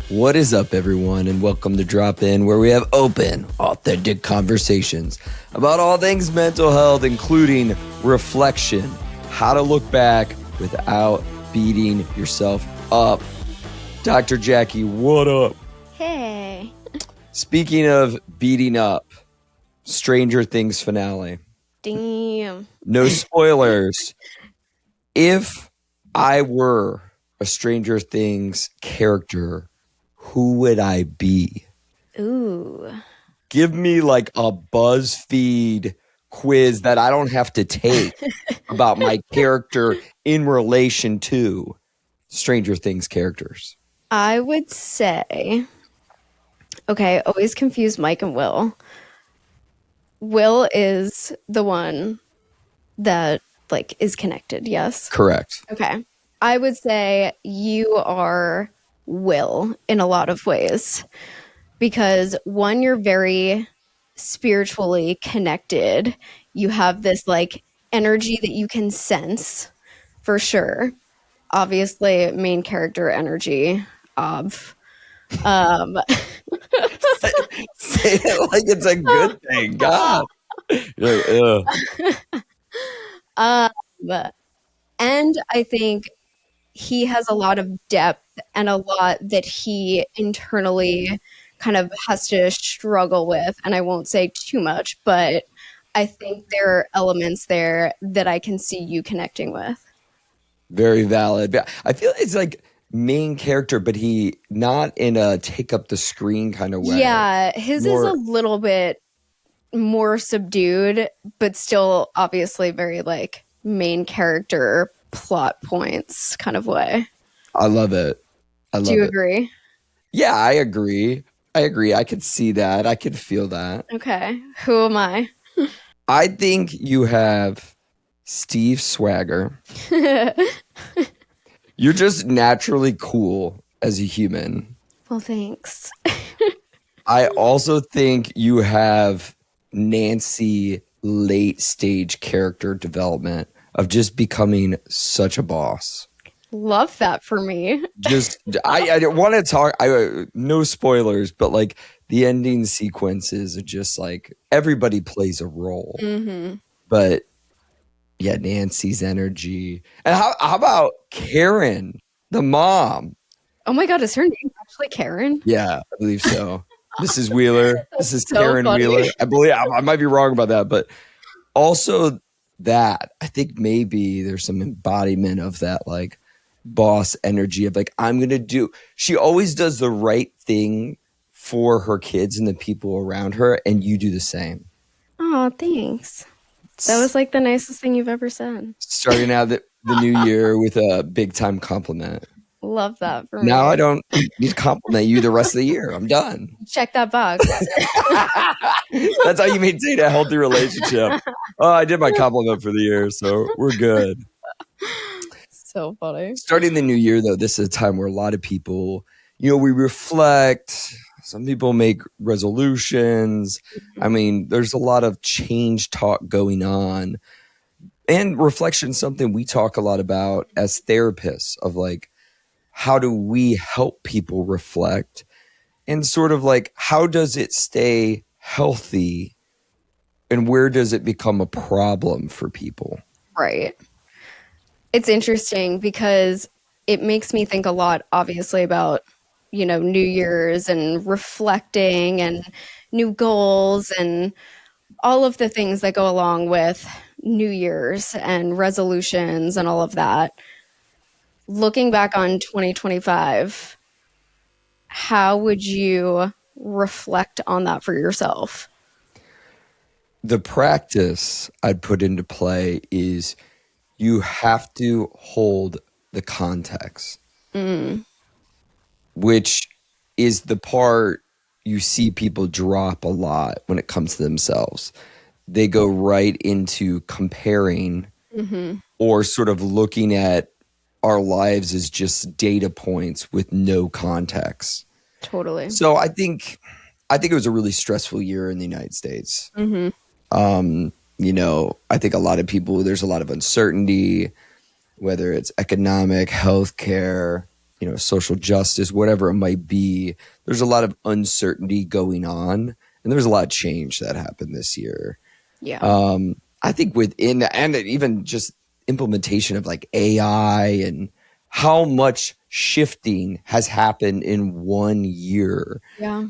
What is up, everyone, and welcome to Drop In, where we have open, authentic conversations about all things mental health, including reflection, how to look back without beating yourself up. Dr. Jackie, what up? Hey. Speaking of beating up, Stranger Things finale. Damn. No spoilers. If I were a Stranger Things character, who would I be? Ooh. Give me like a BuzzFeed quiz that I don't have to take about my character in relation to Stranger Things characters. I would say, okay, always confuse Mike and Will. Will is the one that is connected, yes? Correct. Okay. I would say you are Will in a lot of ways because one, you're very spiritually connected. You have this energy that you can sense for sure. Obviously, main character energy of Say it like it's a good thing. God. You're like, and I think he has a lot of depth and a lot that he internally kind of has to struggle with. And I won't say too much, but I think there are elements there that I can see you connecting with. very valid. I feel it's like main character, but he not in a take up the screen kind of way. Yeah, his is a little bit more subdued, but still obviously very main character plot points kind of way. I love it. Do you agree? Yeah, I agree. I could see that. I could feel that. Okay. Who am I? I think you have Steve Swagger. You're just naturally cool as a human. Well, thanks. I also think you have Nancy late stage character development of just becoming such a boss. Love that for me. Just I want to talk. No spoilers, but like the ending sequences are just like everybody plays a role. Mm-hmm. But yeah, Nancy's energy, and how about Karen, the mom? Oh my God, is her name actually Karen? Yeah, I believe so. Mrs. Wheeler. This is so Karen funny. Wheeler. I believe I might be wrong about that, but also that I think maybe there's some embodiment of that like boss energy of like I'm gonna do. She always does the right thing for her kids and the people around her, and you do the same. Oh, thanks. That was like the nicest thing you've ever said. Starting out the new year with a big time compliment. Love that for me. Now I don't need to compliment you the rest of the year. I'm done. Check that box. That's how you maintain a healthy relationship. Oh, I did my compliment for the year, so we're good. So funny. Starting the new year, though, this is a time where a lot of people, we reflect. Some people make resolutions. I mean, there's a lot of change talk going on. And reflection is something we talk a lot about as therapists of like, how do we help people reflect? And sort of like, how does it stay healthy? And where does it become a problem for people? Right. It's interesting because it makes me think a lot, obviously, about, New Year's and reflecting and new goals and all of the things that go along with New Year's and resolutions and all of that. Looking back on 2025, how would you reflect on that for yourself? The practice I'd put into play is you have to hold the context, which is the part you see people drop a lot when it comes to themselves. They go right into comparing or sort of looking at our lives as just data points with no context. Totally. So I think it was a really stressful year in the United States. I think a lot of people, there's a lot of uncertainty, whether it's economic, healthcare, social justice, whatever it might be. There's a lot of uncertainty going on, and there's a lot of change that happened this year. Yeah. I think within, and even just implementation of like AI and how much shifting has happened in 1 year. Yeah.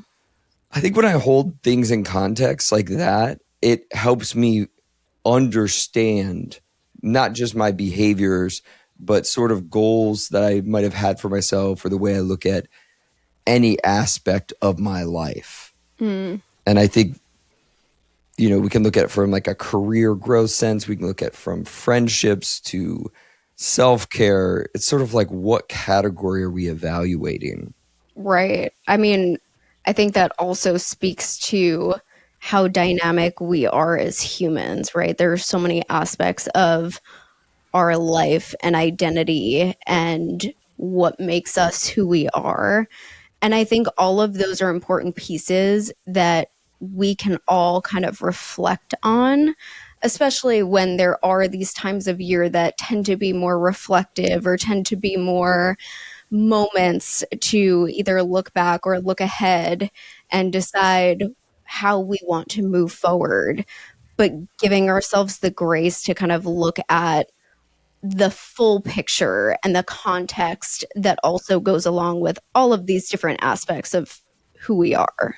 I think when I hold things in context like that, it helps me understand not just my behaviors, but sort of goals that I might have had for myself or the way I look at any aspect of my life. Mm. And I think, we can look at it from like a career growth sense. We can look at from friendships to self-care. It's sort of like, what category are we evaluating? Right. I mean, I think that also speaks to how dynamic we are as humans, right? There are so many aspects of our life and identity and what makes us who we are. And I think all of those are important pieces that we can all kind of reflect on, especially when there are these times of year that tend to be more reflective or tend to be more moments to either look back or look ahead and decide how we want to move forward, but giving ourselves the grace to kind of look at the full picture and the context that also goes along with all of these different aspects of who we are.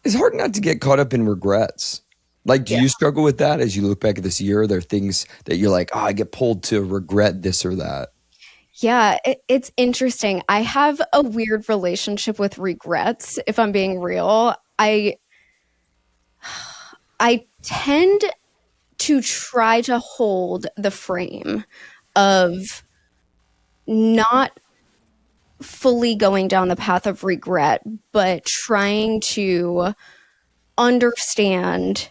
It's hard not to get caught up in regrets. Like, do Yeah. you struggle with that as you look back at this year? Are there things that you're like, I get pulled to regret this or that? Yeah, it's interesting. I have a weird relationship with regrets, if I'm being real. I tend to try to hold the frame of not fully going down the path of regret, but trying to understand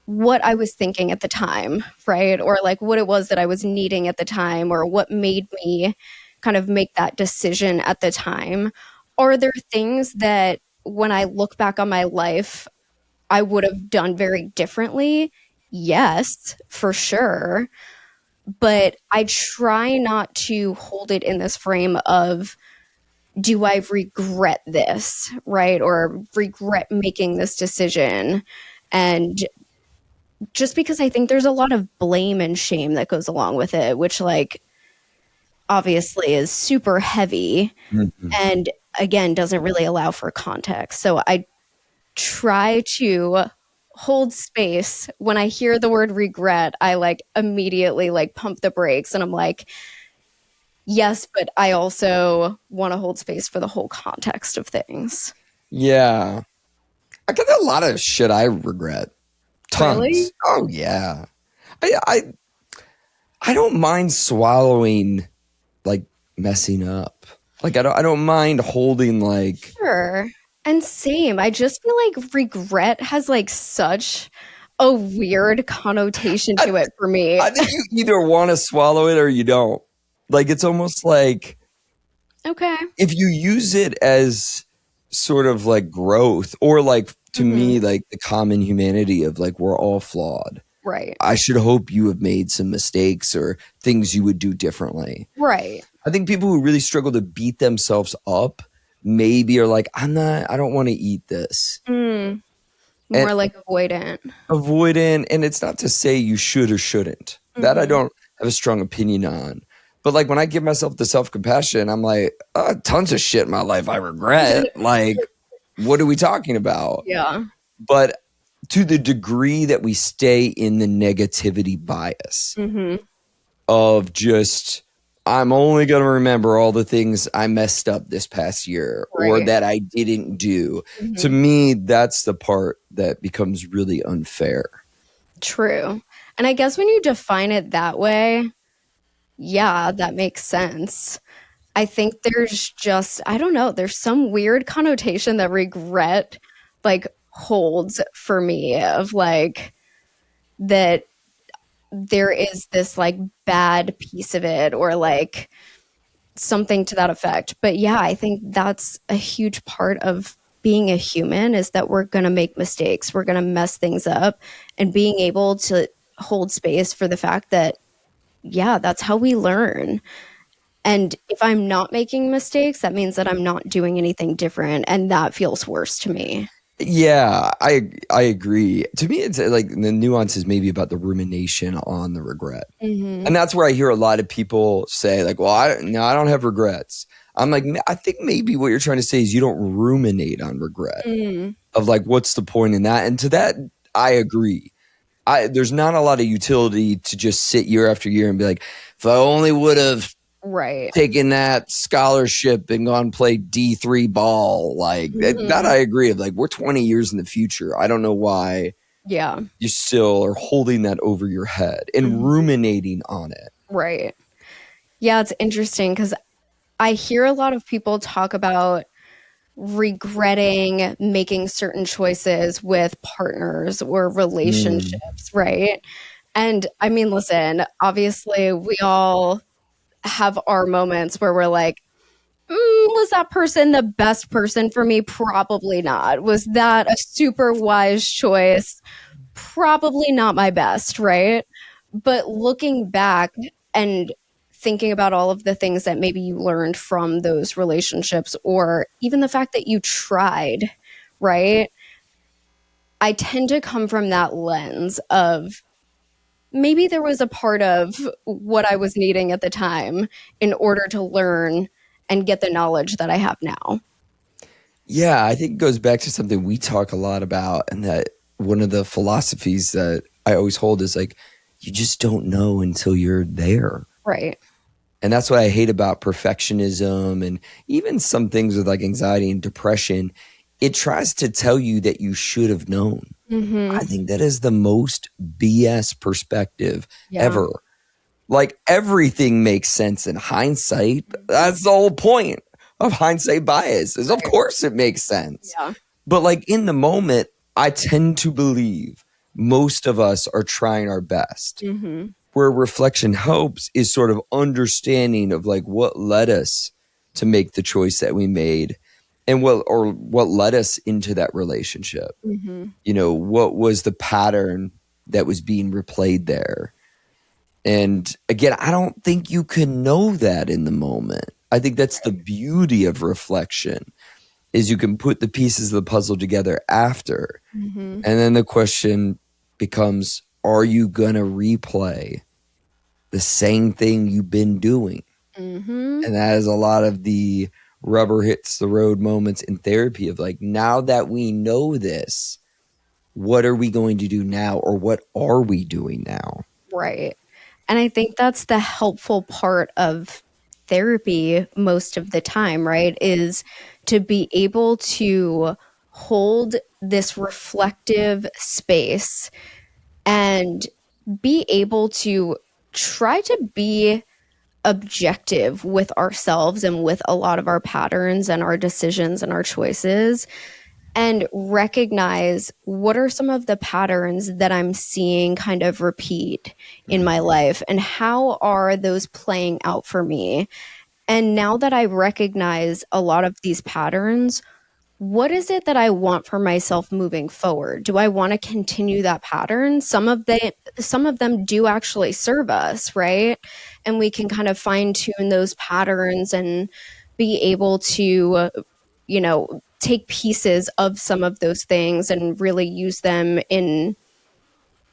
what I was thinking at the time, right? Or like what it was that I was needing at the time, or what made me kind of make that decision at the time. Are there things that when I look back on my life, I would have done very differently? Yes, for sure. But I try not to hold it in this frame of, do I regret this, right? Or regret making this decision? And just because I think there's a lot of blame and shame that goes along with it, which, like, obviously is super heavy Mhm. and again doesn't really allow for context. So I try to hold space when I hear the word regret. I like immediately like pump the brakes and I'm like, yes, but I also want to hold space for the whole context of things. Yeah. I got a lot of shit I regret. Really? Tons. Oh yeah. I I don't mind swallowing like messing up. Like I don't mind holding like Sure. And same. I just feel like regret has like such a weird connotation I, to it for me. I think you either want to swallow it or you don't. Like it's almost like Okay. if you use it as sort of like growth or like to Mhm. me like the common humanity of like we're all flawed. Right. I should hope you have made some mistakes or things you would do differently. Right. I think people who really struggle to beat themselves up maybe are like, I don't want to eat this. Mm. And More like avoidant. avoidant, and it's not to say you should or shouldn't. That I Mhm. don't have a strong opinion on. But like when I give myself the self-compassion, I'm like, tons of shit in my life I regret. Like, what are we talking about? Yeah. But to the degree that we stay in the negativity bias Mhm. of just, I'm only going to remember all the things I messed up this past year or Right. that I didn't do. To Mhm. me, that's the part that becomes really unfair. True. And I guess when you define it that way, yeah, that makes sense. I think there's just, I don't know, there's some weird connotation that regret like holds for me of like that there is this like bad piece of it or like something to that effect. But yeah, I think that's a huge part of being a human is that we're going to make mistakes. We're going to mess things up and being able to hold space for the fact that, yeah, that's how we learn. And if I'm not making mistakes, that means that I'm not doing anything different, and that feels worse to me. Yeah, I agree. To me, it's like the nuance is maybe about the rumination on the regret. Mm-hmm. And that's where I hear a lot of people say, like, well, I don't have regrets. I'm like, I think maybe what you're trying to say is you don't ruminate on regret Mm, of like, what's the point in that? And to that, I agree. There's not a lot of utility to just sit year after year and be like, if I only would have right. taken that scholarship and gone play D3 ball, like that I agree of like, we're 20 years in the future. I don't know why Yeah. you still are holding that over your head and ruminating on it. Right. Yeah, it's interesting because I hear a lot of people talk about regretting making certain choices with partners or relationships, right? And I mean, listen, obviously, we all have our moments where we're like, was that person the best person for me? Probably not. Was that a super wise choice? Probably not my best, right? But looking back and thinking about all of the things that maybe you learned from those relationships, or even the fact that you tried, right? I tend to come from that lens of maybe there was a part of what I was needing at the time in order to learn and get the knowledge that I have now. Yeah, I think it goes back to something we talk a lot about, and that one of the philosophies that I always hold is like, you just don't know until you're there. Right. And that's what I hate about perfectionism and even some things with like anxiety and depression. It tries to tell you that you should have known. Mm-hmm. I think that is the most BS perspective Yeah. ever. Like everything makes sense in hindsight. That's the whole point of hindsight bias is of course it makes sense. Yeah. But like in the moment, I tend to believe most of us are trying our best. Mm-hmm. Where reflection helps is sort of understanding of like what led us to make the choice that we made and what led us into that relationship. Mm-hmm. You know, what was the pattern that was being replayed there? And again, I don't think you can know that in the moment. I think that's the beauty of reflection is you can put the pieces of the puzzle together after. Mm-hmm. And then the question becomes, are you going to replay the same thing you've been doing? Mm-hmm. And that is a lot of the rubber hits the road moments in therapy of like, now that we know this, what are we going to do now? Or what are we doing now? Right. And I think that's the helpful part of therapy most of the time, right? Is to be able to hold this reflective space and be able to try to be objective with ourselves and with a lot of our patterns and our decisions and our choices, and recognize what are some of the patterns that I'm seeing kind of repeat in my life and how are those playing out for me. And now that I recognize a lot of these patterns, what is it that I want for myself moving forward? Do I want to continue that pattern? Some of them do actually serve us, right? And we can kind of fine tune those patterns and be able to, take pieces of some of those things and really use them in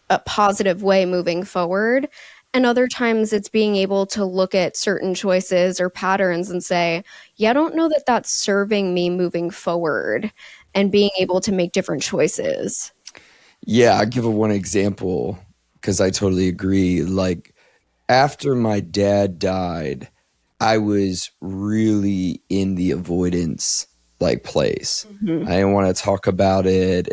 a positive way moving forward. And other times it's being able to look at certain choices or patterns and say, yeah, I don't know that that's serving me moving forward, and being able to make different choices. Yeah, I'll give one example because I totally agree. Like after my dad died, I was really in the avoidance like place. Mm-hmm. I didn't want to talk about it.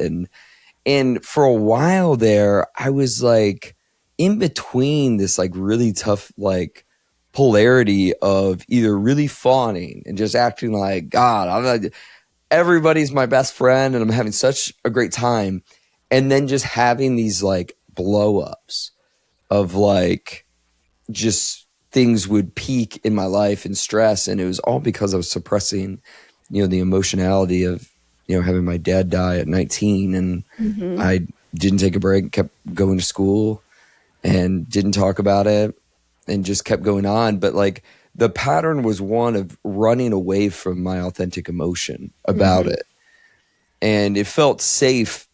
And for a while there, I was like in between this like really tough like polarity of either really fawning and just acting like, God, I'm like, everybody's my best friend and I'm having such a great time. And then just having these like blow ups of like just things would peak in my life and stress. And it was all because I was suppressing, the emotionality of, having my dad die at 19. And Mm-hmm. I didn't take a break, kept going to school and didn't talk about it and just kept going on. But like the pattern was one of running away from my authentic emotion about Mhm. it. And it felt safe,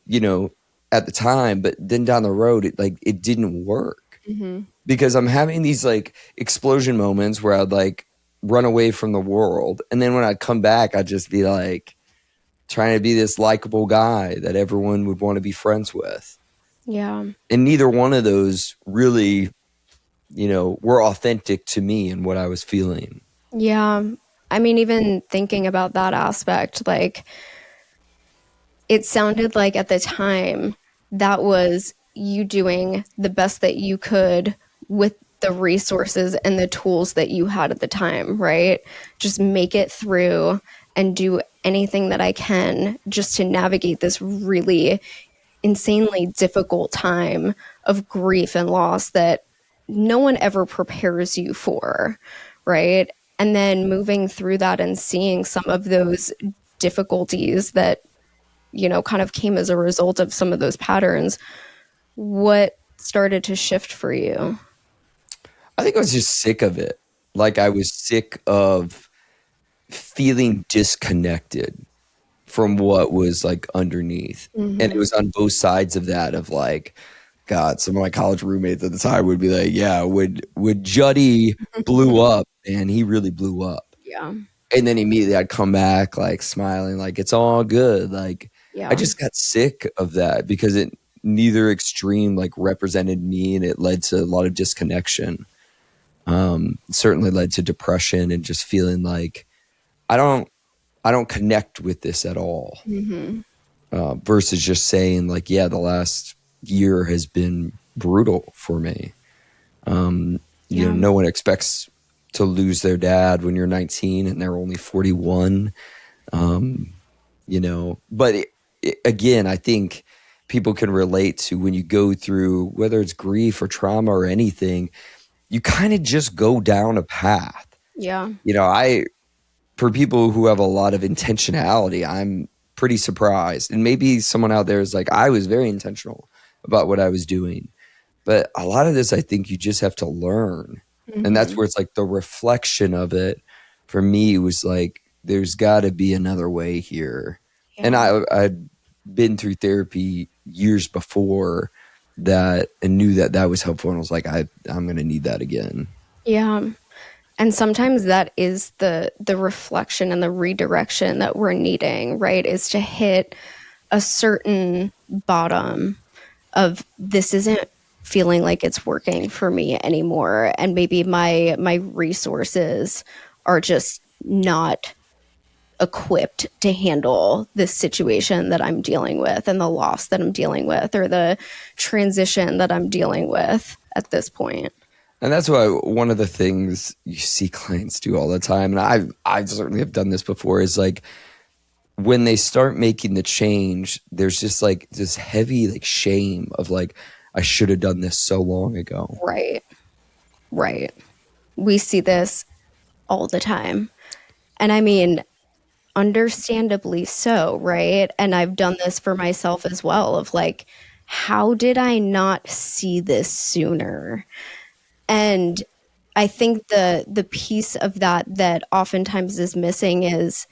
at the time, but then down the road, it didn't work Mhm. because I'm having these like explosion moments where I'd like run away from the world. And then when I'd come back, I'd just be like trying to be this likable guy that everyone would want to be friends with. Yeah. And neither one of those really, were authentic to me and what I was feeling. Yeah. I mean, even thinking about that aspect, like it sounded like at the time that was you doing the best that you could with the resources and the tools that you had at the time, right? Just make it through and do anything that I can just to navigate this really insanely difficult time of grief and loss that no one ever prepares you for, right? And then moving through that and seeing some of those difficulties that, kind of came as a result of some of those patterns, what started to shift for you? I think I was just sick of it. Like I was sick of feeling disconnected from what was like underneath. And it Mm-hmm. was on both sides of that of like, God, some of my college roommates at the time would be like, yeah, would Juddy blew up and he really blew up. Yeah. And then immediately I'd come back like smiling, like it's all good. Like I Yeah. just got sick of that because it neither extreme like represented me and it led to a lot of disconnection. Certainly led to depression and just feeling like I don't I don't connect with this at all. Mm-hmm. Versus just saying like, yeah, the last year has been brutal for me. Yeah. No one expects to lose their dad when you're 19 and they're only 41. But again, I think people can relate to when you go through whether it's grief or trauma or anything, you kind of just go down a path. Yeah. I for people who have a lot of intentionality, I'm pretty surprised. And maybe someone out there is like, I was very intentional about what I was doing. But a lot of this, I think you just have to learn. And that's Mm-hmm. where it's like the reflection of it for me was like, there's got to be another way here. And Yeah. I'd been through therapy years before that and knew that that was helpful. And I was like, I'm going to need that again. Yeah. And sometimes that is the reflection and the redirection that we're needing, right? Is to hit a certain bottom of this isn't feeling like it's working for me anymore, and maybe my resources are just not equipped to handle this situation that I'm dealing with and the loss that I'm dealing with or the transition that I'm dealing with at this point. And that's why one of the things you see clients do all the time, and I certainly have done this before, is like when they start making the change, there's just like this heavy like shame of like, I should have done this so long ago. Right. Right. We see this all the time. And I mean, understandably so, right? And I've done this for myself as well of like, how did I not see this sooner? And I think the piece of that oftentimes is missing is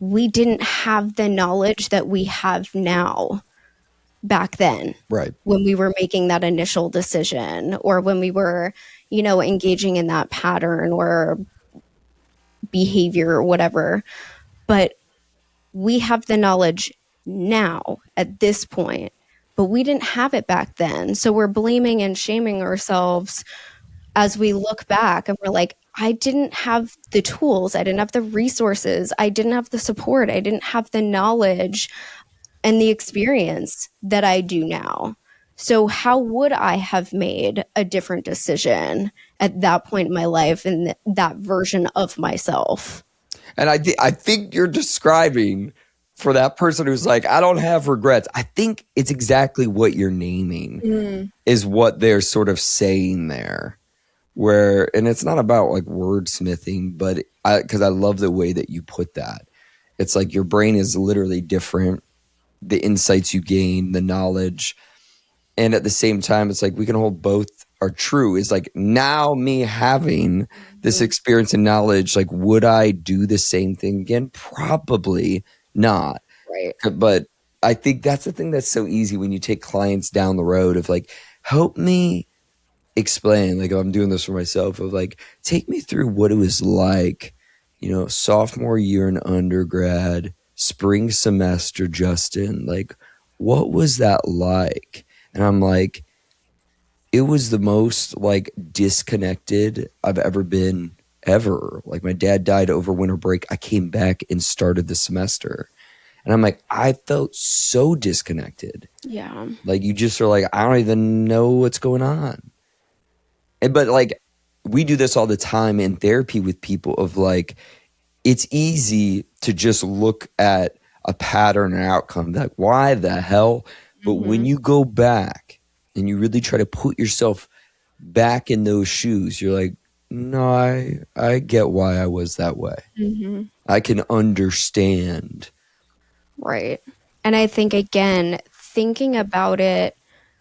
we didn't have the knowledge that we have now back then Right. when we were making that initial decision or when we were, engaging in that pattern or behavior or whatever. But we have the knowledge now at this point, but we didn't have it back then. So we're blaming and shaming ourselves as we look back and we're like, I didn't have the tools, I didn't have the resources, I didn't have the support, I didn't have the knowledge and the experience that I do now. So how would I have made a different decision at that point in my life and that version of myself? And I think you're describing for that person who's like, I don't have regrets. I think it's exactly what you're naming is what they're sort of saying there. Where, and it's not about like wordsmithing, but because I love the way that you put that. It's like your brain is literally different, the insights you gain, the knowledge. And at the same time, it's like we can hold both are true. Is like now me having this Mhm. experience and knowledge, like would I do the same thing again? Probably not. Right. But I think that's the thing that's so easy when you take clients down the road of like, help me explain, like if I'm doing this for myself, of like, take me through what it was like, sophomore year in undergrad, spring semester, Justin, like, what was that like? And I'm like, it was the most like disconnected I've ever been ever. Like my dad died over winter break. I came back and started the semester. And I'm like, I felt so disconnected. Yeah. Like you just are like, I don't even know what's going on. But like we do this all the time in therapy with people of like, it's easy to just look at a pattern and outcome like, why the hell? But when Mhm. you go back and you really try to put yourself back in those shoes, you're like, no, I get why I was that way. Mhm. I can understand. Right. And I think, again, thinking about it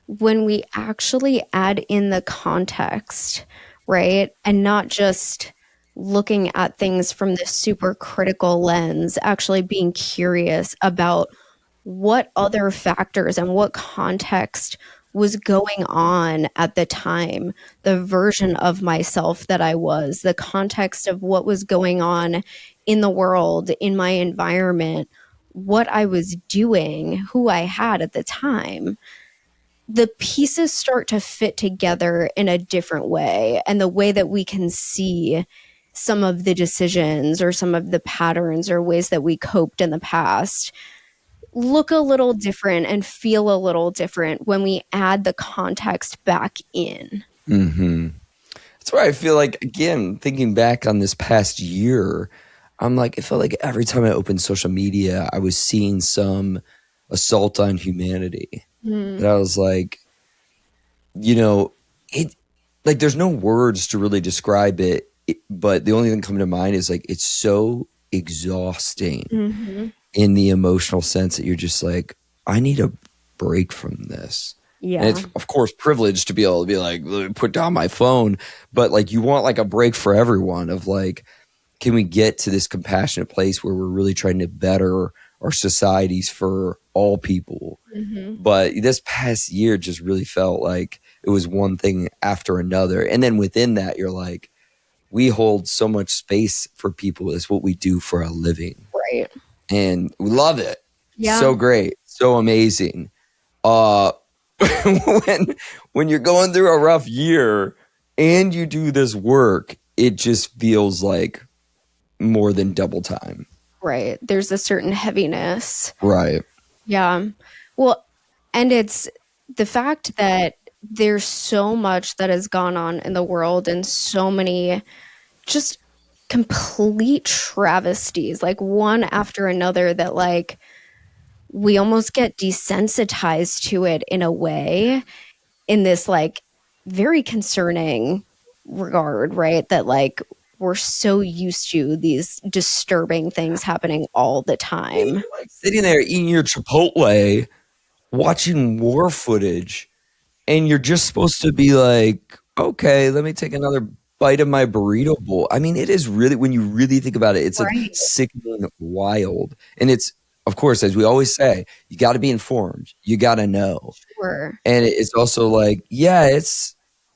when we actually add in the context, right? And not just looking at things from this super critical lens, actually being curious about what other factors and what context was going on at the time, the version of myself that I was, the context of what was going on in the world, in my environment, what I was doing, who I had at the time. The pieces start to fit together in a different way, and the way that we can see some of the decisions or some of the patterns or ways that we coped in the past look a little different and feel a little different when we add the context back in. Mm-hmm. That's why I feel like, again, thinking back on this past year, I'm like, it felt like every time I opened social media, I was seeing some assault on humanity. Mm. That I was like, it like there's no words to really describe it, but the only thing coming to mind is like it's so exhausting Mm-hmm. in the emotional sense that you're just like, I need a break from this. And Yeah. it's of course privileged to be able to be like, put down my phone, but like you want like a break for everyone of like, can we get to this compassionate place where we're really trying to better our societies for all people? Mm-hmm. But this past year just really felt like it was one thing after another. And then within that, you're like, we hold so much space for people. It's what we do for a living. Right. And we love it. Yeah. So great. So amazing. Uh when you're going through a rough year and you do this work, it just feels like more than double time. Right. There's a certain heaviness. Right. Yeah. Well, and it's the fact that there's so much that has gone on in the world and so many just complete travesties, like one after another, that like we almost get desensitized to it in a way, in this like very concerning regard, right? That like we're so used to these disturbing things happening all the time. Like sitting there eating your Chipotle, watching war footage, and you're just supposed to be like, okay, let me take another bite of my burrito bowl. I mean, it is really, when you really think about it, it's like Right. sickening wild. And it's, of course, as we always say, you got to be informed. You got to know. Sure. And it's also like, yeah,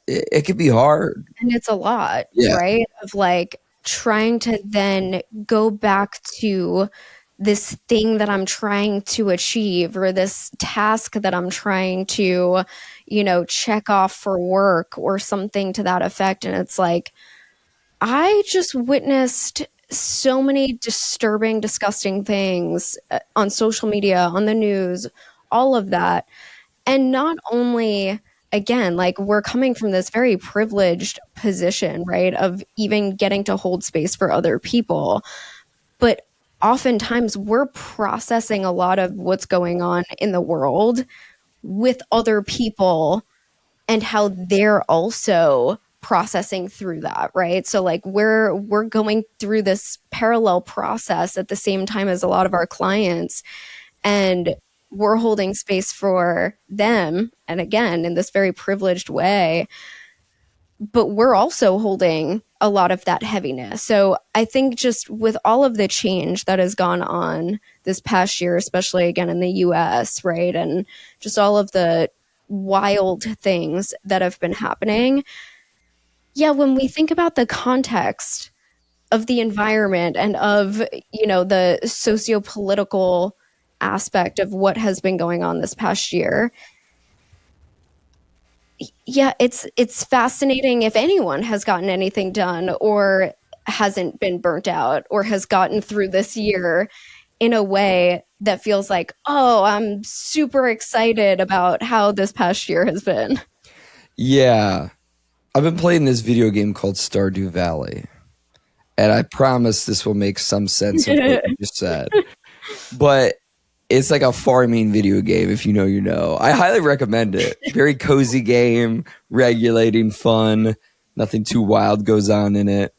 it could be hard. And it's a lot, Yeah. right? Of like trying to then go back to this thing that I'm trying to achieve, or this task that I'm trying to, check off for work or something to that effect. And it's like, I just witnessed so many disturbing, disgusting things on social media, on the news, all of that. And not only, again, like we're coming from this very privileged position, right, of even getting to hold space for other people, but oftentimes we're processing a lot of what's going on in the world with other people and how they're also processing through that, right? So like we're going through this parallel process at the same time as a lot of our clients, and we're holding space for them, and again in this very privileged way, but we're also holding a lot of that heaviness. So I think just with all of the change that has gone on this past year, especially again in the US, right? And just all of the wild things that have been happening. Yeah, when we think about the context of the environment and of, the socio-political aspect of what has been going on this past year, yeah, it's fascinating if anyone has gotten anything done or hasn't been burnt out or has gotten through this year in a way that feels like, oh, I'm super excited about how this past year has been. Yeah. I've been playing this video game called Stardew Valley, and I promise this will make some sense of what you just said. But it's like a farming video game. If you know, you know. I highly recommend it. Very cozy game, regulating, fun. Nothing too wild goes on in it.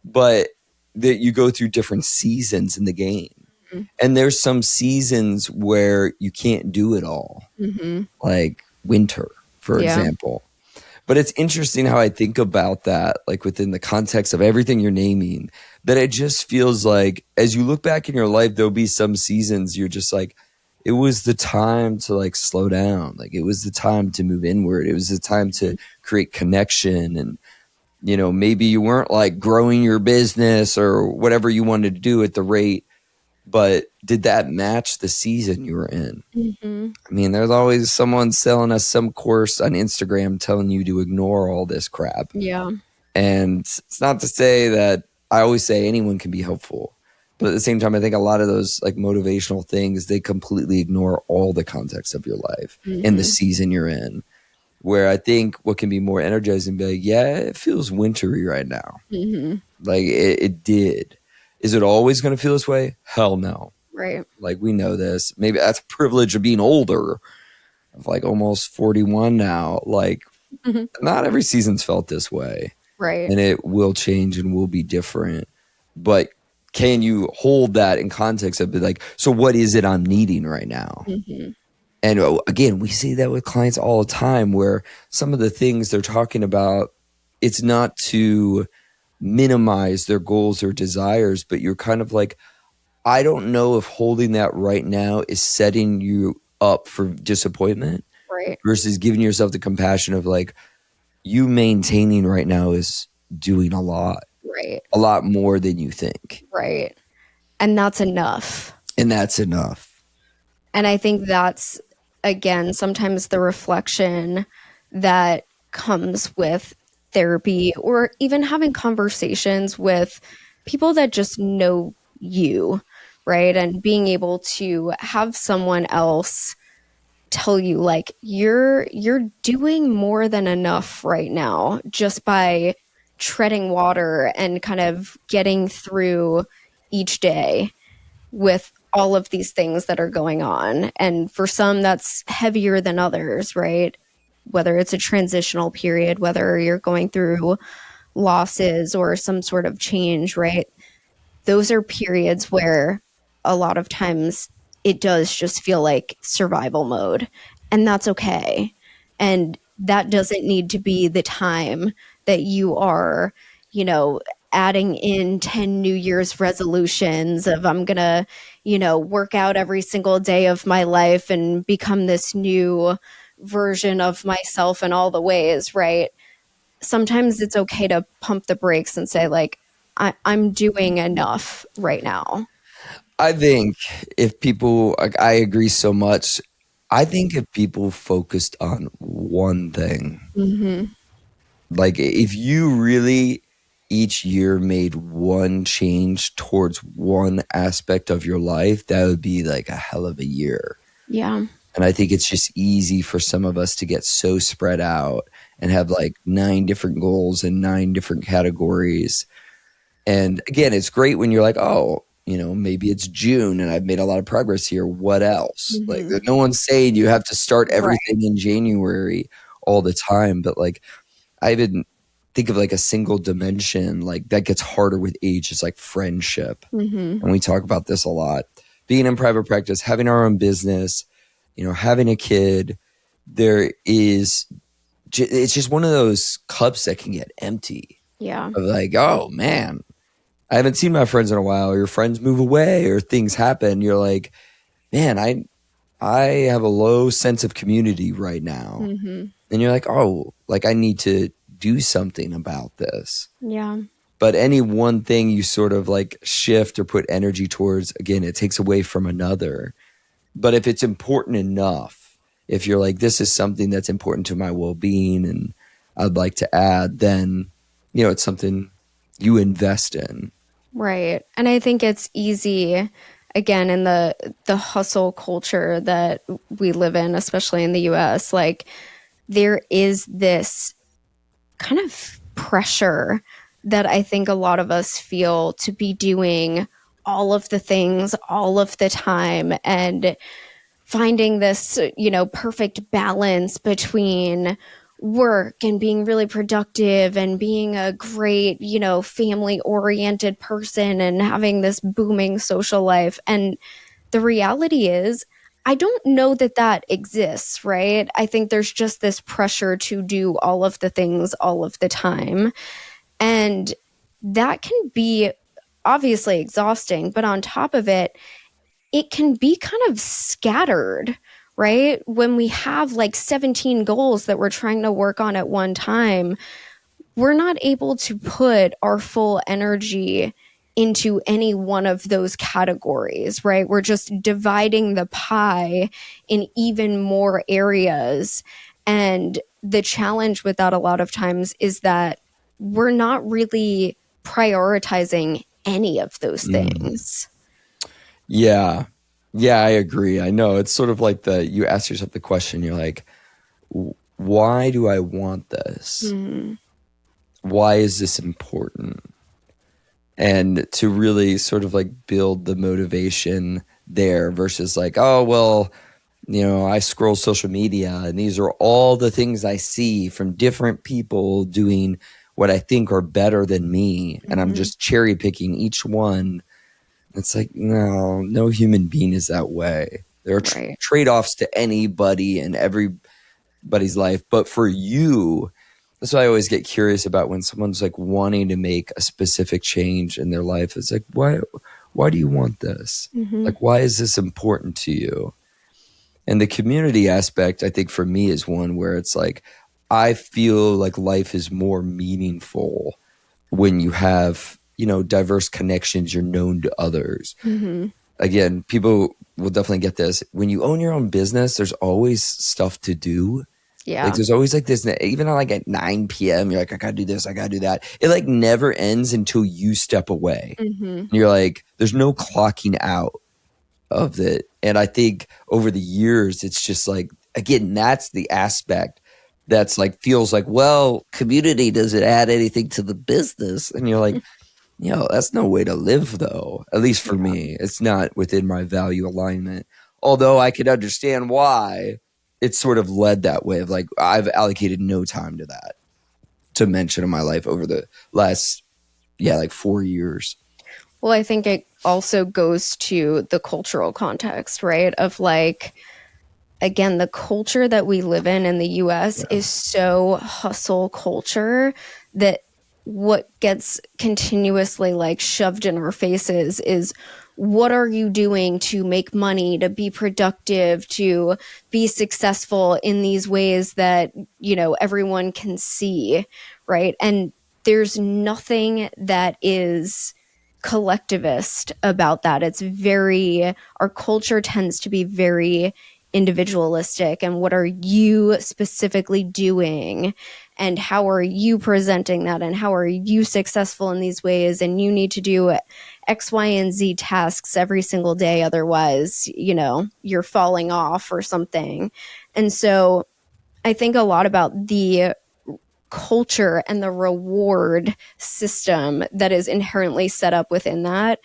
But that you go through different seasons in the game. Mm-hmm. And there's some seasons where you can't do it all. Mm-hmm. Like winter, for example. But it's interesting how I think about that, like within the context of everything you're naming, that it just feels like as you look back in your life, there'll be some seasons you're just like, it was the time to like slow down. Like it was the time to move inward. It was the time to create connection. And, maybe you weren't like growing your business or whatever you wanted to do at the rate, but did that match the season you were in? Mm-hmm. I mean, there's always someone selling us some course on Instagram telling you to ignore all this crap. Yeah. And it's not to say that I always say anyone can be helpful. But at the same time, I think a lot of those like motivational things, they completely ignore all the context of your life and the season you're in. Where I think what can be more energizing, be like, yeah, it feels wintry right now. Mm-hmm. Like it did. Is it always going to feel this way? Hell no. Right. Like we know this. Maybe that's a privilege of being older. Of like almost 41 now. Like not every season's felt this way. Right. And it will change and will be different. But can you hold that in context of like, so what is it I'm needing right now? Mm-hmm. And again, we see that with clients all the time where some of the things they're talking about, it's not to minimize their goals or desires, but you're kind of like, I don't know if holding that right now is setting you up for disappointment, right? Versus giving yourself the compassion of like, you maintaining right now is doing a lot, right? A lot more than you think, right? And that's enough. And that's enough. And I think that's, again, sometimes the reflection that comes with therapy or even having conversations with people that just know you, right? And being able to have someone else tell you like you're doing more than enough right now just by treading water and kind of getting through each day with all of these things that are going on. And for some, that's heavier than others, right? Whether it's a transitional period, whether you're going through losses or some sort of change, right? Those are periods where a lot of times it does just feel like survival mode. And that's okay. And that doesn't need to be the time that you are, adding in 10 New Year's resolutions of I'm going to, work out every single day of my life and become this new version of myself in all the ways, right? Sometimes it's okay to pump the brakes and say like, I'm doing enough right now. I think if people, like, I agree so much. I think if people focused on one thing, like if you really each year made one change towards one aspect of your life, that would be like a hell of a year. Yeah. And I think it's just easy for some of us to get so spread out and have like 9 different goals in 9 different categories. And again, it's great when you're like, oh, maybe it's June and I've made a lot of progress here. What else? Like no one's saying you have to start everything in January all the time. But like, I even think of like a single dimension, like that gets harder with age. It's like friendship. And we talk about this a lot. Being in private practice, having our own business, having a kid, there is it's just one of those cups that can get empty Yeah. of like, oh man, I haven't seen my friends in a while, or your friends move away or things happen. You're like, man, I have a low sense of community right now. Mm-hmm. And you're like, oh, like I need to do something about this. Yeah. But any one thing you sort of like shift or put energy towards, again, it takes away from another. But if it's important enough, if you're like, this is something that's important to my well-being and I'd like to add, then, it's something you invest in. Right. And I think it's easy, again, in the hustle culture that we live in, especially in the US, like there is this kind of pressure that I think a lot of us feel to be doing all of the things all of the time and finding this, perfect balance between work and being really productive and being a great, family oriented person and having this booming social life. And the reality is, I don't know that that exists, right? I think there's just this pressure to do all of the things all of the time. And that can be obviously exhausting, but on top of it, it can be kind of scattered, right? When we have like 17 goals that we're trying to work on at one time, we're not able to put our full energy into any one of those categories, right? We're just dividing the pie in even more areas. And the challenge with that a lot of times is that we're not really prioritizing any of those things. Yeah. Yeah, I agree. I know. It's sort of like you ask yourself the question, you're like, why do I want this? Mm-hmm. Why is this important? And to really sort of like build the motivation there versus like, oh, well, I scroll social media and these are all the things I see from different people doing what I think are better than me. And I'm just cherry picking each one. It's like, no human being is that way. There are trade-offs to anybody and everybody's life. But for you, that's why I always get curious about when someone's like wanting to make a specific change in their life. It's like, why do you want this? Mm-hmm. Like, why is this important to you? And the community aspect, I think for me is one where it's like, I feel like life is more meaningful when you have, diverse connections, you're known to others. Mm-hmm. Again, people will definitely get this. When you own your own business, there's always stuff to do. Yeah. Like there's always like this, even like at 9 p.m., you're like, I gotta do this, I gotta do that. It like never ends until you step away. Mm-hmm. And you're like, there's no clocking out of it. And I think over the years, it's just like, again, that's the aspect that's like, feels like, well, community doesn't add anything to the business. And you're like, that's no way to live though. At least for me, it's not within my value alignment. Although I could understand why it's sort of led that way of like, I've allocated no time to that to mention in my life over the last, like 4 years. Well, I think it also goes to the cultural context, right? Of like, again, the culture that we live in the US is so hustle culture that what gets continuously like shoved in our faces is, what are you doing to make money, to be productive, to be successful in these ways that, everyone can see, right? And there's nothing that is collectivist about that. Our culture tends to be very individualistic, and what are you specifically doing and how are you presenting that and how are you successful in these ways, and you need to do X, Y, and Z tasks every single day, otherwise you're falling off or something. And so I think a lot about the culture and the reward system that is inherently set up within that.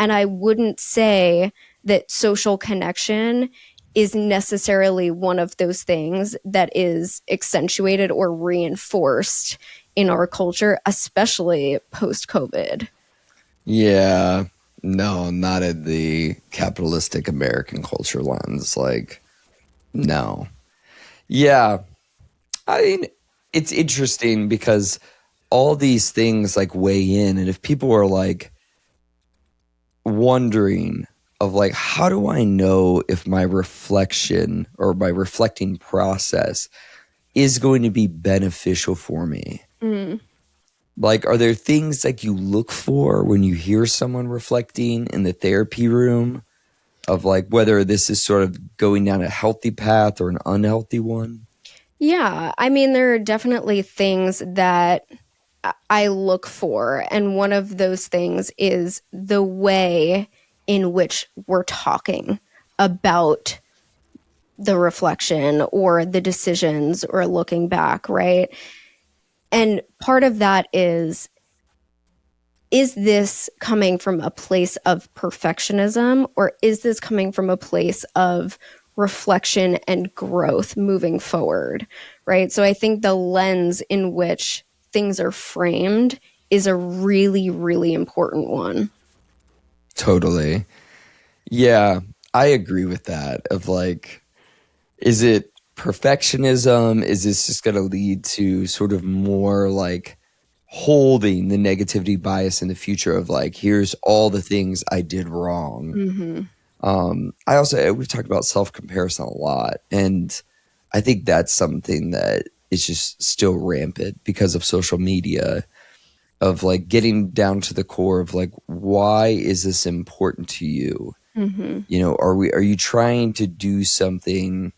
And I wouldn't say that social connection is necessarily one of those things that is accentuated or reinforced in our culture, especially post-COVID. Yeah, no, not at the capitalistic American culture lens. Like, no. Yeah, I mean, it's interesting because all these things like weigh in, and if people are like wondering of like, how do I know if my reflection or my reflecting process is going to be beneficial for me? Mm. Like, are there things like you look for when you hear someone reflecting in the therapy room of like whether this is sort of going down a healthy path or an unhealthy one? Yeah, I mean, there are definitely things that I look for, and one of those things is the way in which we're talking about the reflection or the decisions or looking back, right? And part of that is this coming from a place of perfectionism, or is this coming from a place of reflection and growth moving forward, right? So I think the lens in which things are framed is a really, really important one. Totally. Yeah, I agree with that. Of like, is it perfectionism? Is this just going to lead to sort of more like holding the negativity bias in the future of like, here's all the things I did wrong? Mm-hmm. I also, we've talked about self comparison a lot. And I think that's something that is just still rampant because of social media, of like getting down to the core of like, why is this important to you? Mm-hmm. You know, are you trying to do something,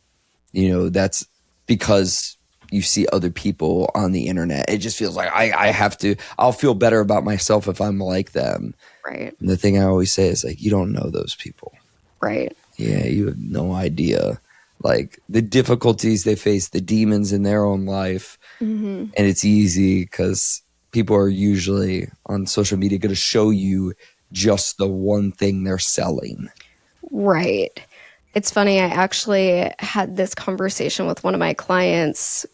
you know, that's because you see other people on the internet? It just feels like I have to, I'll feel better about myself if I'm like them. Right. And the thing I always say is like, you don't know those people. Right. Yeah, you have no idea like the difficulties they face, the demons in their own life. Mm-hmm. And it's easy because people are usually on social media going to show you just the one thing they're selling. Right. It's funny, I actually had this conversation with one of my clients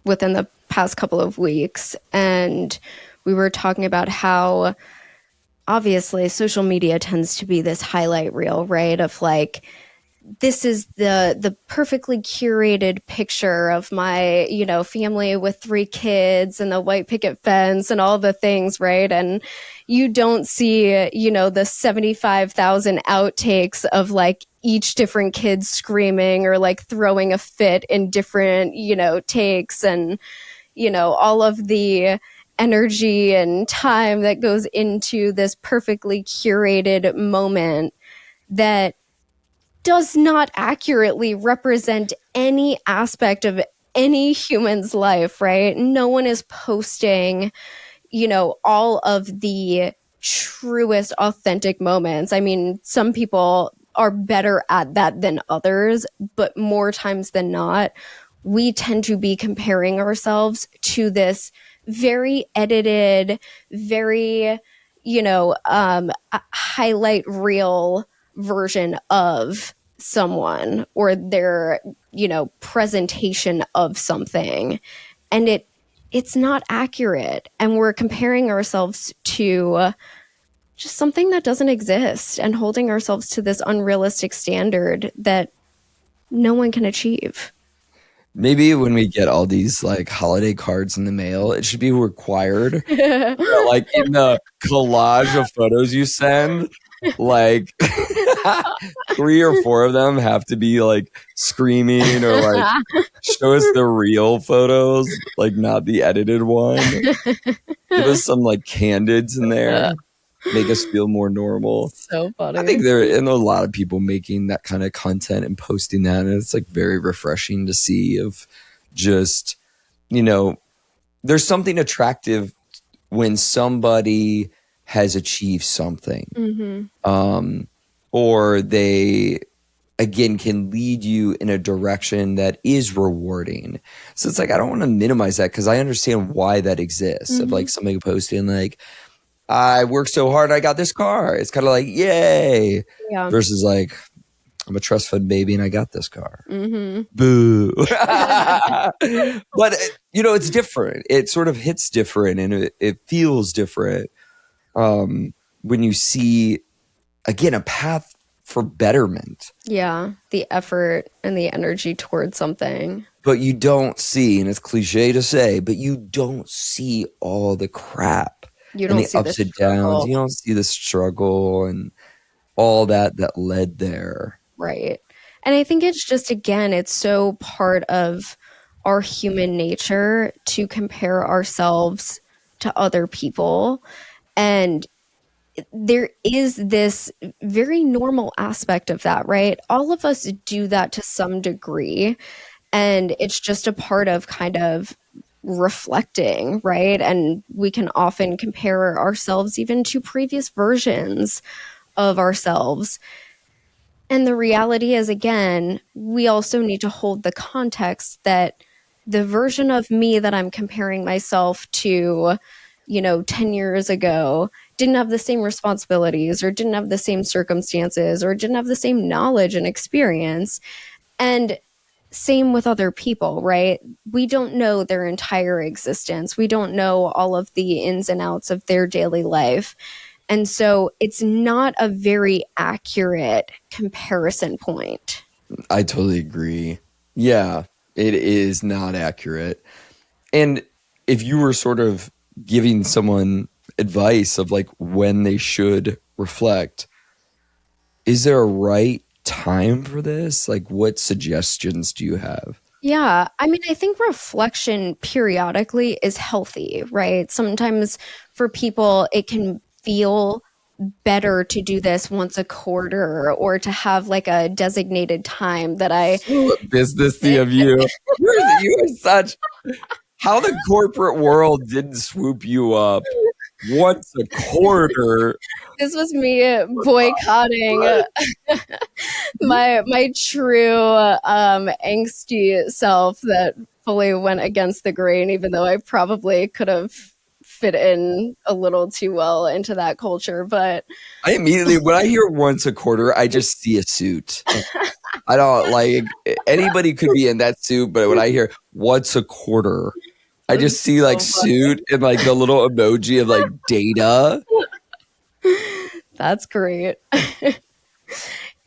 within the past couple of weeks, and we were talking about how obviously social media tends to be this highlight reel, right? Of like, this is the perfectly curated picture of my, you know, family with 3 kids and the white picket fence and all the things, right? And you don't see, you know, the 75,000 outtakes of like each different kid screaming or like throwing a fit in different, you know, takes, and you know, all of the energy and time that goes into this perfectly curated moment that does not accurately represent any aspect of any human's life, right? No one is posting, you know, all of the truest, authentic moments. I mean, some people are better at that than others, but more times than not, we tend to be comparing ourselves to this very edited, very, you know, highlight reel version of someone or their, you know, presentation of something. And it's not accurate, and we're comparing ourselves to just something that doesn't exist and holding ourselves to this unrealistic standard that no one can achieve. Maybe when we get all these like holiday cards in the mail, it should be required that, like in the collage of photos you send, like 3 or 4 of them have to be like screaming or like show us the real photos, like not the edited one. Give us some like candids in there, make us feel more normal. So I think funny. there are a lot of people making that kind of content and posting that, and it's like very refreshing to see. Of just, you know, there's something attractive when somebody has achieved something, Mm-hmm. or they again can lead you in a direction that is rewarding. So it's like I don't want to minimize that because I understand why that exists. Of Mm-hmm. like somebody posting like, I worked so hard, I got this car. It's kind of like, yay. Yeah. Versus like, I'm a trust fund baby and I got this car. Mm-hmm. Boo. But, you know, it's different. It sort of hits different and it feels different when you see, again, a path for betterment. Yeah, the effort and the energy towards something. But you don't see, and it's cliche to say, but you don't see all the crap You and don't the see the ups and downs. struggle, You don't see the struggle and all that led there. right? And I think it's just, again, it's so part of our human nature to compare ourselves to other people. And there is this very normal aspect of that, right? All of us do that to some degree. And it's just a part of kind of reflecting, right? And we can often compare ourselves even to previous versions of ourselves. And the reality is, again, we also need to hold the context that the version of me that I'm comparing myself to, 10 years ago didn't have the same responsibilities or didn't have the same circumstances or didn't have the same knowledge and experience. And same with other people, right? We don't know their entire existence. We don't know all of the ins and outs of their daily life. And so it's not a very accurate comparison point. I totally agree. Yeah, it is not accurate. And if you were sort of giving someone advice of like when they should reflect, is there a right time for this? Like, what suggestions do you have? Yeah, I mean, I think reflection periodically is healthy, right? Sometimes for people, it can feel better to do this once a quarter or to have like a designated time that I So businessy of you. You are such how the corporate world didn't swoop you up once a quarter. this was me boycotting my true angsty self that fully went against the grain, even though I probably could have fit in a little too well into that culture. But I immediately, when I hear once a quarter, I just see a suit. I don't like anybody could be in that suit, but when I hear once a quarter, I just see like so funny. suit and like the little emoji of like data. That's great.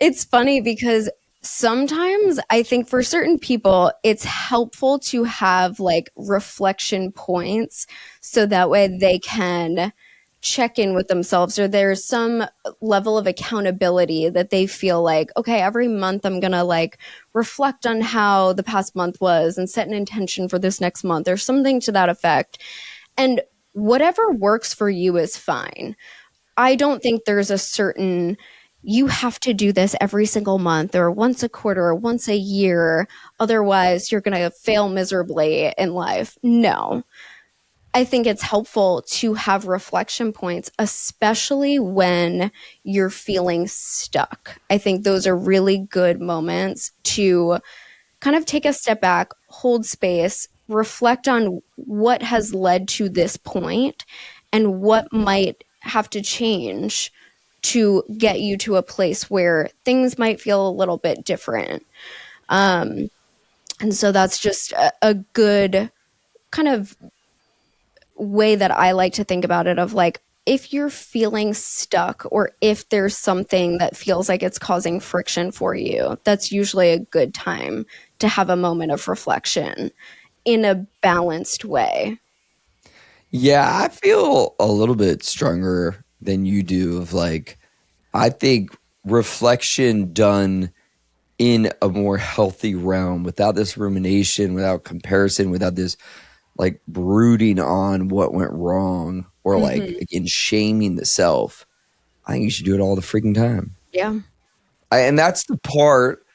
It's funny because sometimes I think for certain people, it's helpful to have like reflection points so that way they can check in with themselves, or there's some level of accountability that they feel like, okay, every month I'm going to like reflect on how the past month was and set an intention for this next month or something to that effect. And whatever works for you is fine. I don't think there's a certain you have to do this every single month or once a quarter or once a year. Otherwise, you're going to fail miserably in life. No. I think it's helpful to have reflection points, especially when you're feeling stuck. I think those are really good moments to kind of take a step back, hold space, reflect on what has led to this point and what might have to change to get you to a place where things might feel a little bit different. And so that's just a good kind of way that I like to think about it, of like, if you're feeling stuck or if there's something that feels like it's causing friction for you, that's usually a good time to have a moment of reflection in a balanced way. Yeah, I feel a little bit stronger than you do of like, I think reflection done in a more healthy realm without this rumination, without comparison, without this like brooding on what went wrong or like Mm-hmm. again shaming the self. I think you should do it all the freaking time. Yeah. And that's the part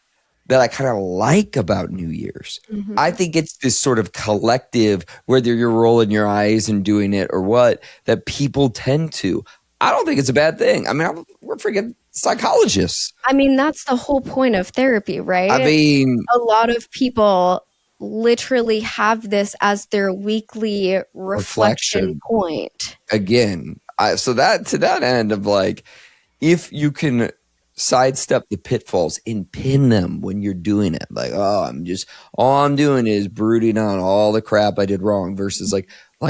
that I kind of like about New Year's. Mm-hmm. I think it's this sort of collective, whether you're rolling your eyes and doing it or what, that people tend to. I don't think it's a bad thing. I mean, we're freaking psychologists. I mean, that's the whole point of therapy, right? I mean, a lot of people literally have this as their weekly reflection point. again, so that to that end of like, if you can sidestep the pitfalls and pin them when you're doing it, like, oh, all I'm doing is brooding on all the crap I did wrong versus like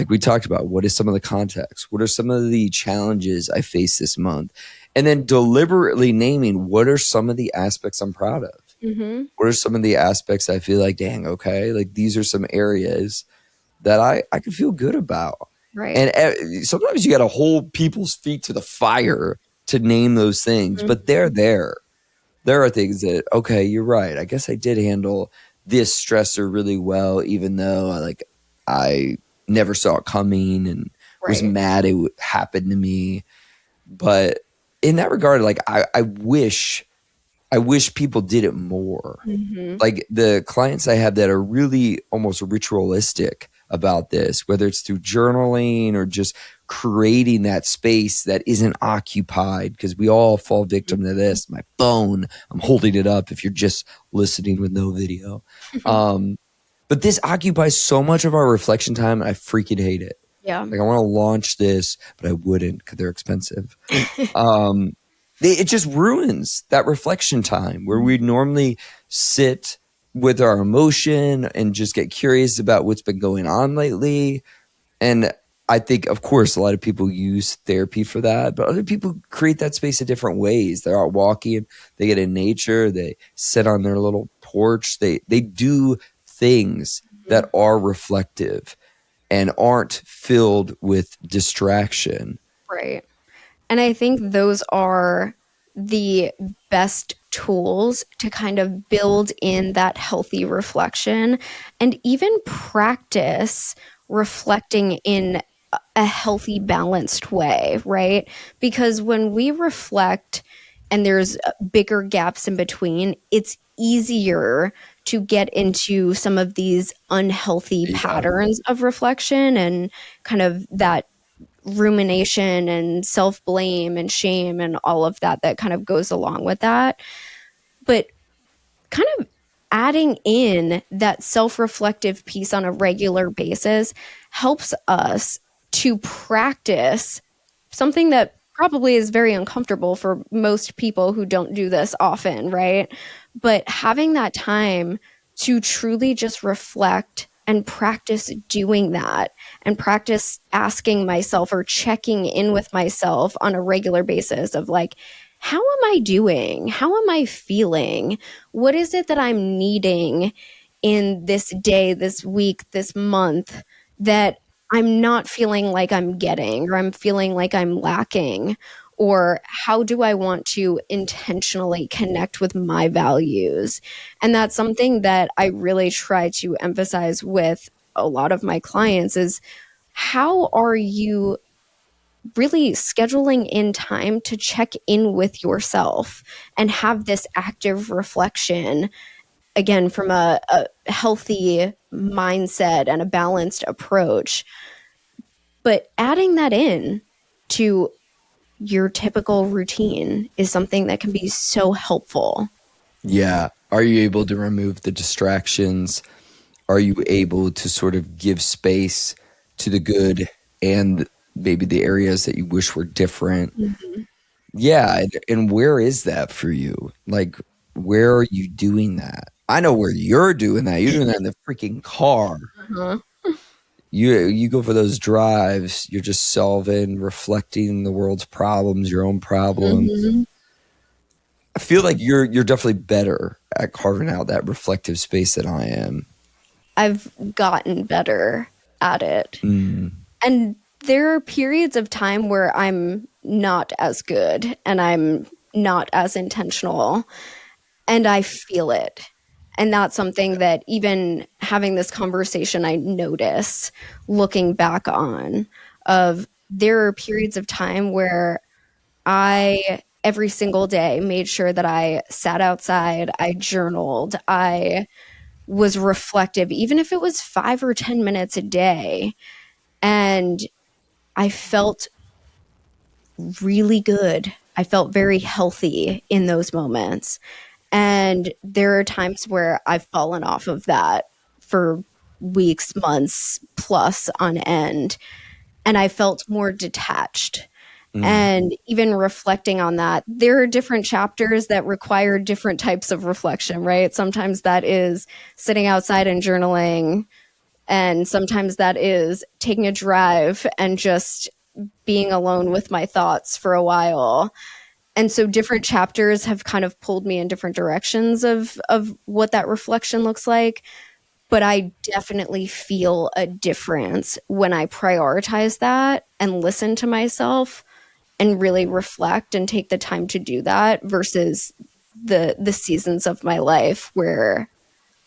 we talked about, what is some of the context? What are some of the challenges I faced this month? And then deliberately naming what are some of the aspects I'm proud of. Mm-hmm. What are some of the aspects I feel like, dang, okay, like these are some areas that I can feel good about. Right. And sometimes you got to hold people's feet to the fire to name those things, Mm-hmm. but they're there. There are things that, okay, you're right. I guess I did handle this stressor really well, even though I never saw it coming and was Right. mad it happened to me. But in that regard, like I wish people did it more. Mm-hmm. Like the clients I have that are really almost ritualistic about this, whether it's through journaling or just creating that space that isn't occupied, because we all fall victim to this. My phone, I'm holding it up if you're just listening with no video. But this occupies so much of our reflection time, and I freaking hate it. Yeah. Like I want to launch this, but I wouldn't because they're expensive. It just ruins that reflection time where we normally sit with our emotion and just get curious about what's been going on lately. And I think, of course, a lot of people use therapy for that, but other people create that space in different ways. They're out walking, they get in nature, they sit on their little porch, they do things that are reflective and aren't filled with distraction. Right. And I think those are the best tools to kind of build in that healthy reflection and even practice reflecting in a healthy, balanced way, right? Because when we reflect and there's bigger gaps in between, it's easier to get into some of these unhealthy patterns of reflection and kind of that rumination and self-blame and shame and all of that kind of goes along with that. But kind of adding in that self-reflective piece on a regular basis helps us to practice something that probably is very uncomfortable for most people who don't do this often, right? But having that time to truly just reflect and practice doing that and practice asking myself or checking in with myself on a regular basis of like, how am I doing? How am I feeling? What is it that I'm needing in this day, this week, this month that I'm not feeling like I'm getting or I'm feeling like I'm lacking? Or how do I want to intentionally connect with my values? And that's something that I really try to emphasize with a lot of my clients is how are you really scheduling in time to check in with yourself and have this active reflection, again, from a healthy mindset and a balanced approach. But adding that in to your typical routine is something that can be so helpful. Yeah. Are you able to remove the distractions? Are you able to sort of give space to the good and maybe the areas that you wish were different? Mm-hmm. Yeah. And where is that for you? Like, where are you doing that? I know where you're doing that. You're doing that in the freaking car. Uh-huh. You go for those drives. You're just solving, reflecting the world's problems, your own problems. Mm-hmm. I feel like you're definitely better at carving out that reflective space than I am. I've gotten better at it. And there are periods of time where I'm not as good and I'm not as intentional and I feel it. And that's something that even having this conversation, I notice looking back on of there are periods of time where I every single day made sure that I sat outside, I journaled, I was reflective, even if it was 5 or 10 minutes a day. And I felt really good. I felt very healthy in those moments. And there are times where I've fallen off of that for weeks, months plus on end. And I felt more detached. And even reflecting on that, there are different chapters that require different types of reflection, right? Sometimes that is sitting outside and journaling. And sometimes that is taking a drive and just being alone with my thoughts for a while. And so different chapters have kind of pulled me in different directions of what that reflection looks like. But I definitely feel a difference when I prioritize that and listen to myself and really reflect and take the time to do that versus the seasons of my life where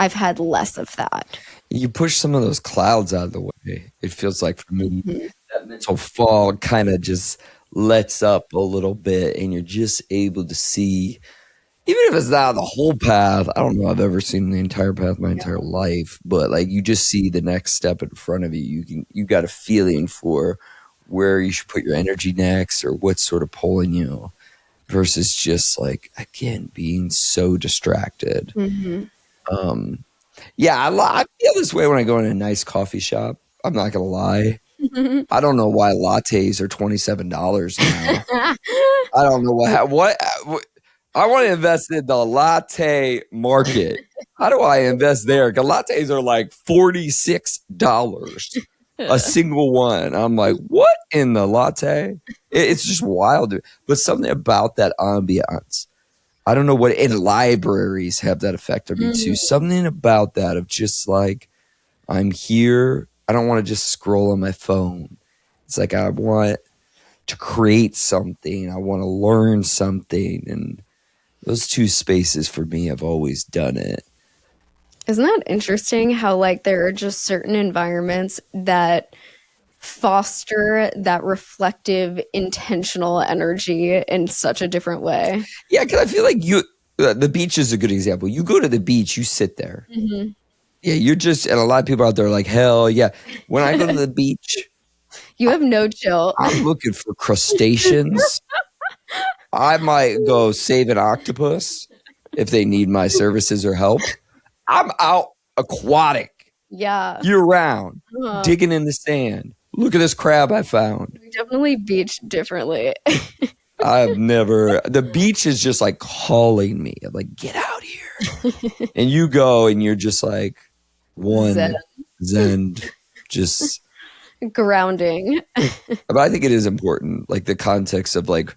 I've had less of that. You push some of those clouds out of the way. It feels like for me, that mental fog kind of just lets up a little bit, and you're just able to see, even if it's not the whole path. I don't know. I've ever seen the entire path my entire life, but like you just see the next step in front of you. You got a feeling for where you should put your energy next, or what's sort of pulling you, versus just like again being so distracted. Yeah, I feel this way when I go in a nice coffee shop. I'm not gonna lie. I don't know why lattes are $27 now. I don't know what I want to invest in the latte market. How do I invest there? Because lattes are like $46 a single one. I'm like, what in the latte? It's just wild. But something about that ambiance. I don't know what, and libraries have that effect on me too. Something about that of just like, I'm here. I don't want to just scroll on my phone. It's like I want to create something. I want to learn something. And those two spaces for me have always done it. Isn't that interesting how like there are just certain environments that foster that reflective, intentional energy in such a different way? Yeah, because I feel like the beach is a good example. You go to the beach, you sit there. Yeah, you're just, and a lot of people out there are like, hell yeah. When I go to the beach, You have no chill. I'm looking for crustaceans. I might go save an octopus if they need my services or help. I'm out aquatic Yeah. year round, digging in the sand. Look at this crab I found. We definitely beach differently. The beach is just like calling me. I'm like, get out here. And you go and you're just like zen, just grounding. But I think it is important, like the context of like,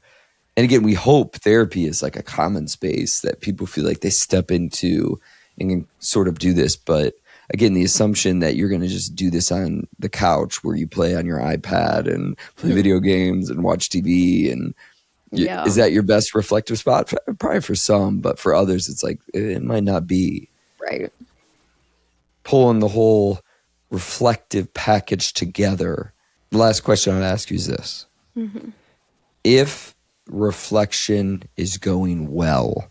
and again, we hope therapy is like a common space that people feel like they step into and can sort of do this. But again, the assumption that you're going to just do this on the couch where you play on your iPad and play video games and watch TV and is that your best reflective spot? Probably for some, but for others, it's like, it might not be. Right. Pulling the whole reflective package together. The last question I'd ask you is this. If reflection is going well,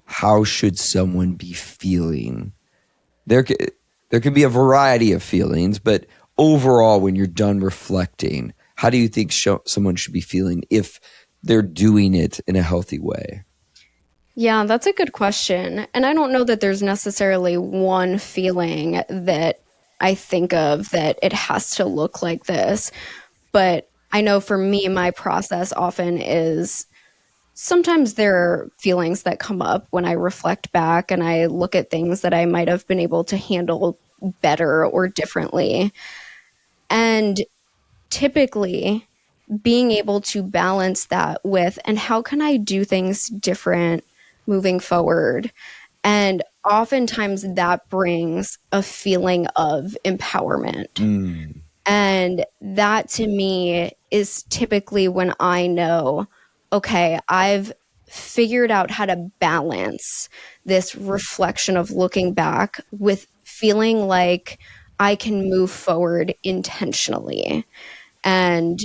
how should someone be feeling? There can be a variety of feelings, but overall, when you're done reflecting, how do you think someone should be feeling if they're doing it in a healthy way? Yeah, that's a good question. And I don't know that there's necessarily one feeling that I think of that it has to look like this. But I know for me, my process often is sometimes there are feelings that come up when I reflect back and I look at things that I might have been able to handle better or differently. And typically, being able to balance that with, and how can I do things different moving forward? And oftentimes that brings a feeling of empowerment. And that to me is typically when I know, okay, I've figured out how to balance this reflection of looking back with feeling like I can move forward intentionally. And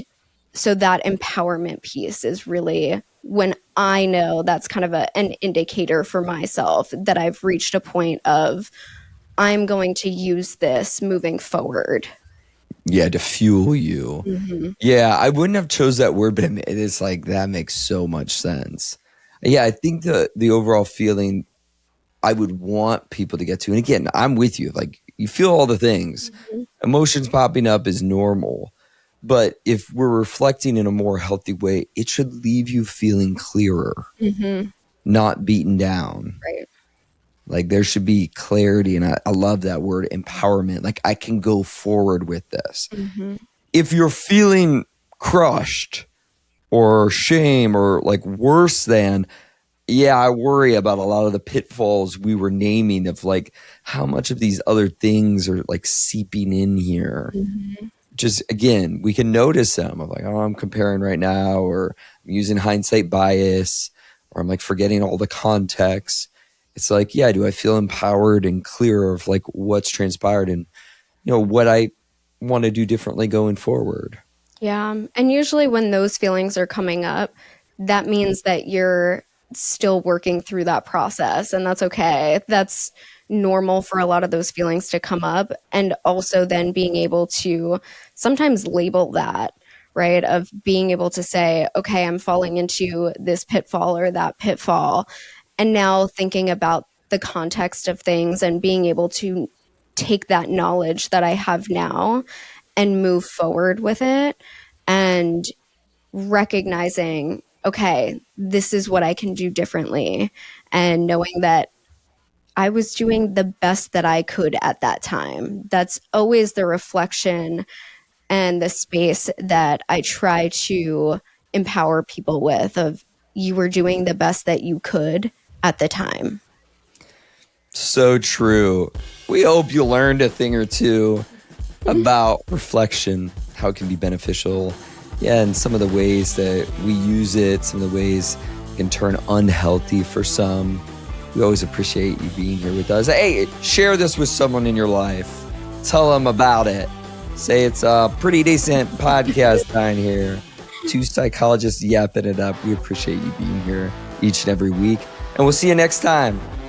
so that empowerment piece is really when I know that's kind of an indicator for myself that I've reached a point of I'm going to use this moving forward. Yeah, to fuel you. Yeah, I wouldn't have chose that word, but it is like that makes so much sense. Yeah, I think the overall feeling I would want people to get to, and again, I'm with you. Like you feel all the things, emotions popping up is normal. But if we're reflecting in a more healthy way, it should leave you feeling clearer, not beaten down. Right. Like there should be clarity. And I love that word, empowerment. Like I can go forward with this. If you're feeling crushed, or shame or like worse than, yeah, I worry about a lot of the pitfalls we were naming of like how much of these other things are like seeping in here. Mm-hmm. Just again, we can notice them of like, oh, I'm comparing right now, or I'm using hindsight bias, or I'm like forgetting all the context. It's like, yeah, do I feel empowered and clear of like what's transpired and, you know, what I want to do differently going forward? Yeah. And usually when those feelings are coming up, that means that you're still working through that process. And that's okay. That's normal for a lot of those feelings to come up. And also then being able to sometimes label that, right? Of being able to say, okay, I'm falling into this pitfall or that pitfall. And now thinking about the context of things and being able to take that knowledge that I have now and move forward with it and recognizing, okay, this is what I can do differently. And knowing that I was doing the best that I could at that time. That's always the reflection and the space that I try to empower people with of you were doing the best that you could at the time. So true. We hope you learned a thing or two about reflection, how it can be beneficial. Yeah, and some of the ways that we use it, some of the ways it can turn unhealthy for some. We always appreciate you being here with us. Hey, share this with someone in your life. Tell them about it. Say it's a pretty decent podcast down here. Two psychologists yapping it up. We appreciate you being here each and every week. And we'll see you next time.